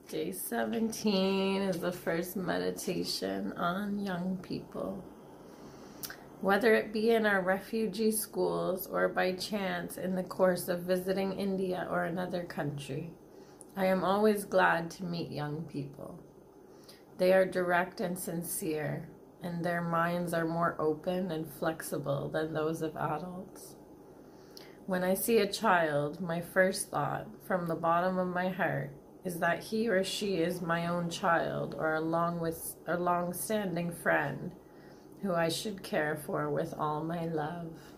Day 17 is the first meditation on young people. Whether it be in our refugee schools or by chance in the course of visiting India or another country, I am always glad to meet young people. They are direct and sincere, and their minds are more open and flexible than those of adults. When I see a child, my first thought, from the bottom of my heart, is that he or she is my own child or a long-standing friend who I should care for with all my love.